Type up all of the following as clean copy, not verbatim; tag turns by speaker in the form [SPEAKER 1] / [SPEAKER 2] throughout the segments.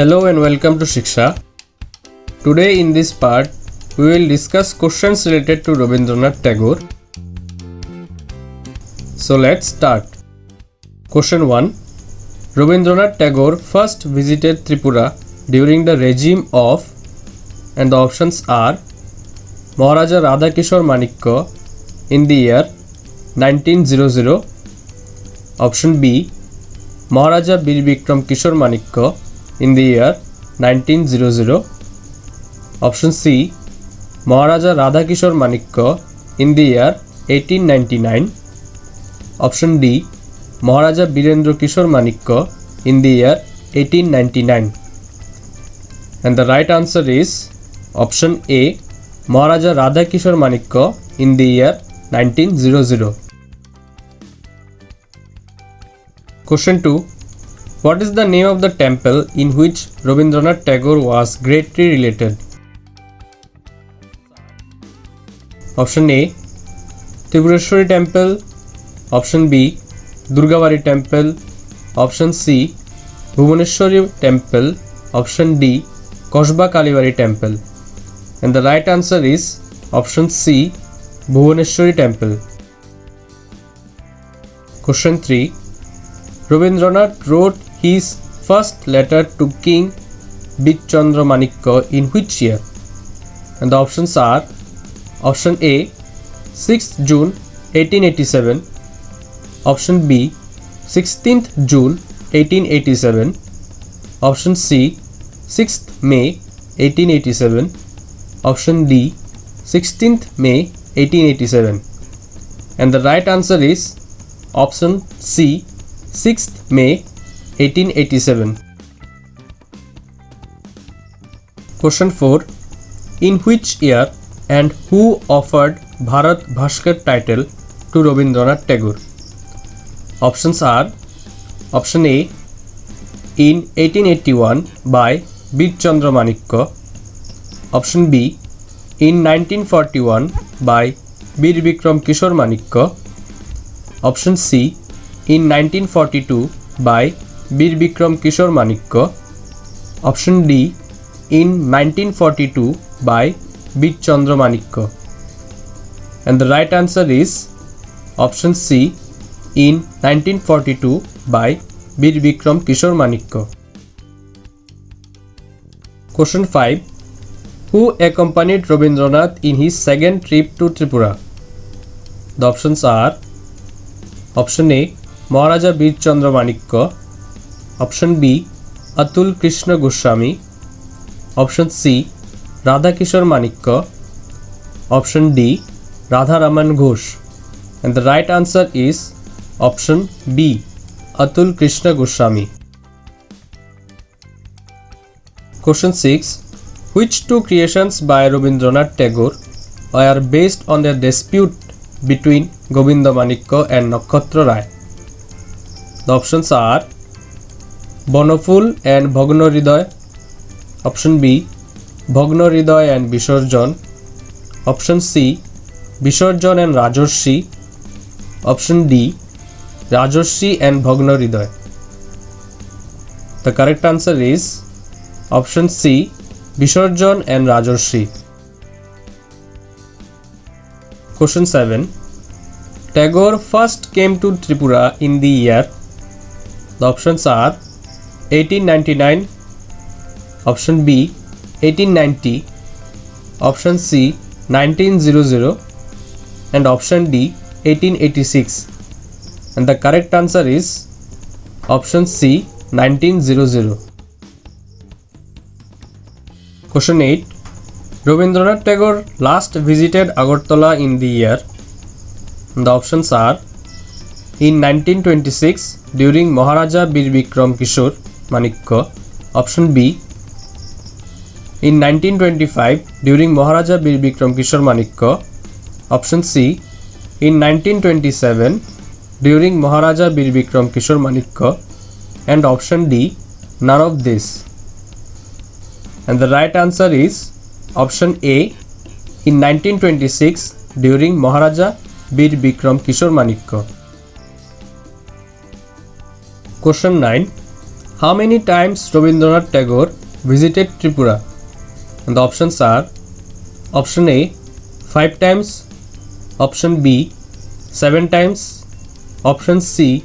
[SPEAKER 1] Hello and welcome to Shiksha. Today in this part we will discuss questions related to Rabindranath Tagore. So let's start. Question 1. Rabindranath Tagore first visited Tripura during the regime of, and the options are Maharaja Radhakishore Manikya in the year 1900. Option B. Maharaja Bir Bikram Kishore Manikya in the year 1900. Option C. Maharaja Radhakishore Manikya in the year 1899. Option D. Maharaja Birendra Kishore Manikya in the year 1899. And the right answer is option A. Maharaja Radhakishore Manikya in the year 1900. Question 2. What is the name of the temple in which Rabindranath Tagore was greatly related? Option A. Tripureshwari Temple. Option B. Durgabari Temple. Option C. Bhuvaneshwari Temple. Option D. Kosba Kalibari Temple. And the right answer is option C. Bhuvaneshwari Temple. Question 3. Rabindranath wrote his first letter to King Bidchandra Manikya in which year? And the options are option A. 6th June 1887. Option B. 16th June 1887. Option C. 6th May 1887. Option D. 16th May 1887. And the right answer is option C. 6th May 1887. Question 4. In which year and who offered Bharat Bhaskar title to Rabindranath Tagore? Options are option A. In 1881 by Bidchandra Manikya. Option B. In 1941 by Bir Bikram Kishore Manikya. Option C. In 1942 by Bir Bikram Kishore Manikya. Option D. In 1942 by Bidchandra Manikya. And the right answer is option C. In 1942 by Bir Bikram Kishore Manikya. Question 5. Who accompanied Rabindranath in his second trip to Tripura? The options are option A. Maharaja Bidchandra Manikya. Option B. Atul Krishna Goswami. Option C. Radhakishore Manikya. Option D. Radharaman Ghosh. And the right answer is option B. Atul Krishna Goswami. Question 6. Which two creations by Rabindranath Tagore were based on their dispute between Govinda Manikya and Nakshatra Rai? The options are Bonoful and Bhagnohriday. Option B. Bhagnohriday and Visarjan. Option C. Visarjan and Rajarshi. Option D. Rajarshi and Bhagnohriday. The correct answer is option C. Visarjan and Rajarshi. Question 7. Tagore first came to Tripura in the year. The options are 1899. Option B. 1890. Option C. 1900. And option D. 1886. And the correct answer is option C. 1900. Question 8. Rabindranath Tagore last visited Agartala in the year. The options are in 1926 during Maharaja Bir Bikram Kishore Manikya. Option B. In 1925 during Maharaja Bir Bikram Kishore Manikya. Option C. In 1927 during Maharaja Bir Bikram Kishore Manikya. And option D. None of this. And the right answer is option A. In 1926 during Maharaja Bir Bikram Kishore Manikya. Question 9. How many times Rabindranath Tagore visited Tripura? And the options are option A 5 times, option B 7 times, option C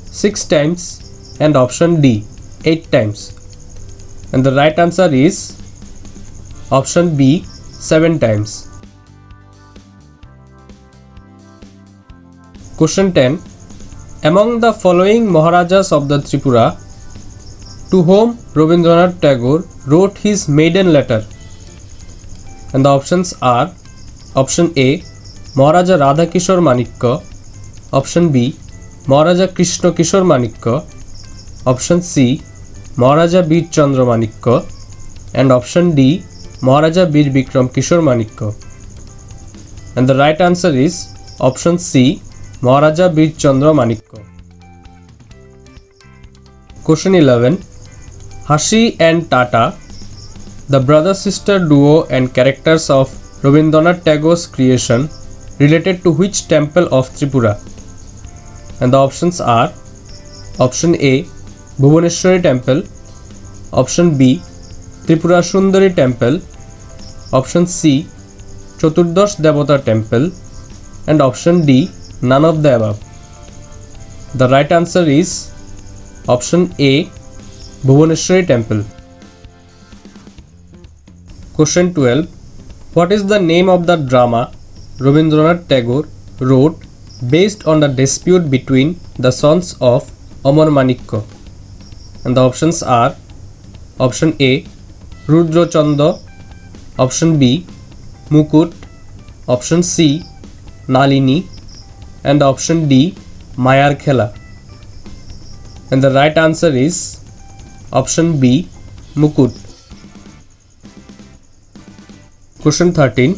[SPEAKER 1] 6 times, and option D 8 times. And the right answer is option B 7 times. Question 10. Among the following Maharajas of the Tripura, to whom Rabindranath Tagore wrote his maiden letter? And the options are option A Maharaja Radhakishore Manikya, option B Maharaja Krishna Kishore Manikya, option C Maharaja Bir Chandra Manikya, and option D Maharaja Bir Bikram Kishore Manikya. And the right answer is option C Maharaja Bir Chandra Manikya. Question 11. Hashi and Tata, the brother-sister duo and characters of Rabindranath Tagore's creation, related to which temple of Tripura? And the options are option A Bhuvaneshwari Temple, option B Tripura Sundari Temple, option C Chaturdash Devata Temple, and option D none of the above. The right answer is option A Bhuvaneshwari Temple. Question 12. What is the name of the drama Rabindranath Tagore wrote based on the dispute between the sons of Amar Manikya? And the options are option A Rudra Chanda, option B Mukut, option C Nalini, and option D Mayar Khela. And the right answer is option B Mukut. Question 13.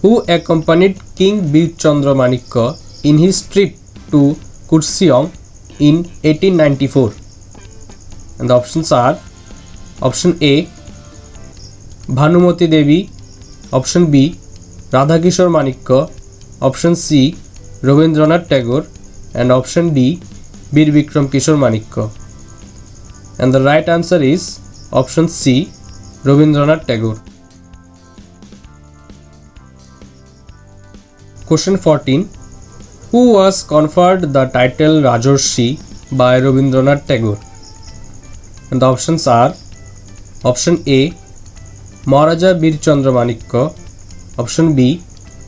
[SPEAKER 1] Who accompanied King Bir Chandra Manikya in his trip to Kurseong in 1894? And the options are option A Bhanumati Devi, option B Radhakishore Manikya, option C Rabindranath Tagore, and option D Bir Bikram Kishore Manikya. And the right answer is option C Rabindranath Tagore. Question 14. Who was conferred the title Rajarshi by Rabindranath Tagore? And the options are option A Maharaja Bir Chandra Manikya, option B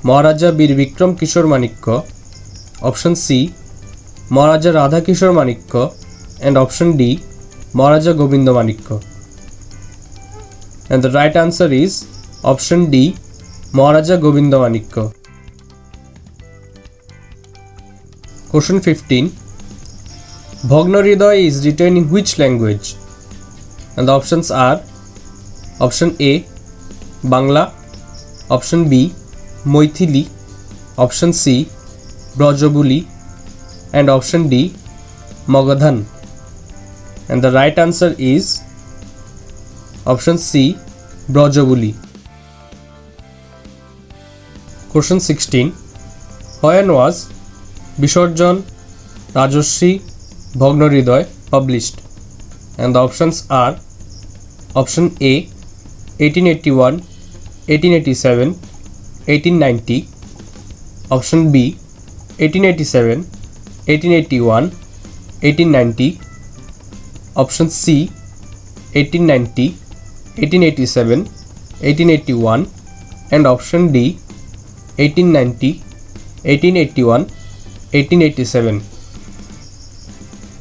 [SPEAKER 1] Maharaja Bir Bikram Kishore Manikya, option C Maharaja Radhakishore Manikya, and option D Maharaja Govinda Manikya. And the right answer is option D Maharaja Govinda Manikya. Question 15. Bhagnahriday is written in which language? And the options are option A Bangla, option B Maithili, option C Brajabuli, and option D Magadhan. And the right answer is option C Brajabuli. Question 16. When was Visarjan Rajarshi Bhagnahriday published? And the options are option A 1881, 1887, 1890, option B 1887, 1881, 1890, option C 1890, 1887, 1881, and option D 1890, 1881, 1887.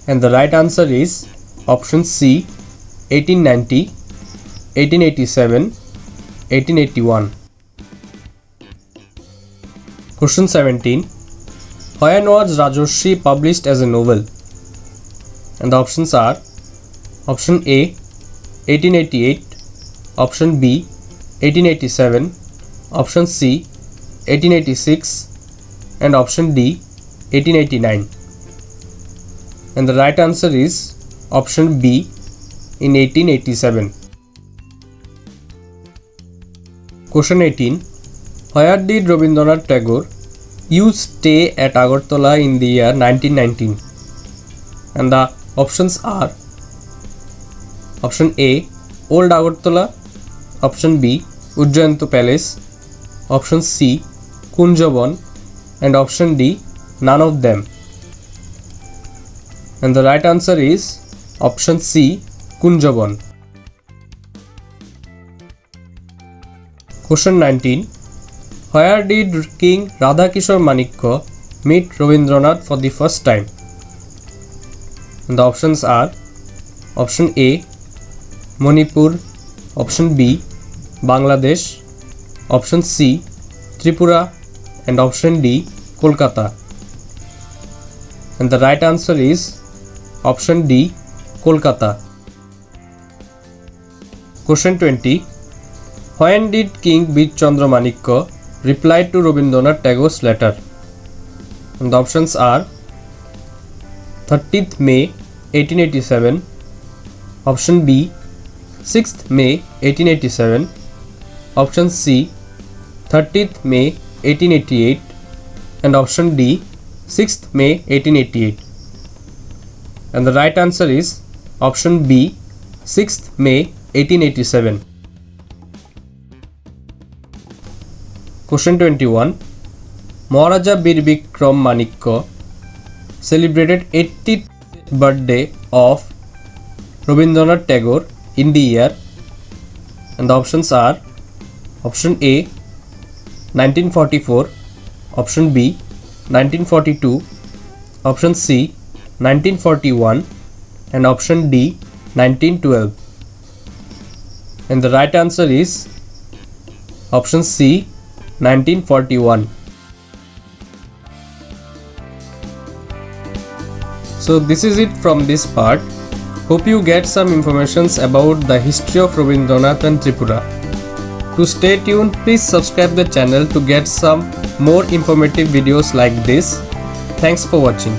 [SPEAKER 1] And the right answer is option C 1890, 1887, 1881. Question 17. When was Rajarshi published as a novel? And the options are option A 1888, option B 1887, option C 1886, and option D 1889. And the right answer is option B in 1887. Question 18. Where did Rabindranath Tagore use stay at Agartala in the year 1919? And the options are Option A, Old Agartala. Option B, Ujjayanto Palace. Option C, Kunjaban. And option D, none of them. And the right answer is option C, Kunjaban. Question 19. Where did King Radhakishore Manikya meet Rabindranath for the first time? And the options are option A, Manipur, option B, Bangladesh, option C, Tripura, and option D, Kolkata. And the right answer is option D, Kolkata. Question 20. When did King Bid Chandra Manikya reply to Rabindranath Tagore's letter? And the options are 30th May 1887, option B 6th May 1887, option C 30th May 1888, and option D 6th May 1888. And the right answer is option B 6th May 1887. Question 21. Maharaja Bir Bikram Manikya celebrated 80th birthday of Rabindranath Tagore in the year, and the options are option A 1944, option B 1942, option C 1941, and option D 1912. And the right answer is option C 1941. So this is it from this part. Hope you get some informations about the history of Rabindranath and Tripura. To stay tuned, please subscribe the channel to get some more informative videos like this. Thanks for watching.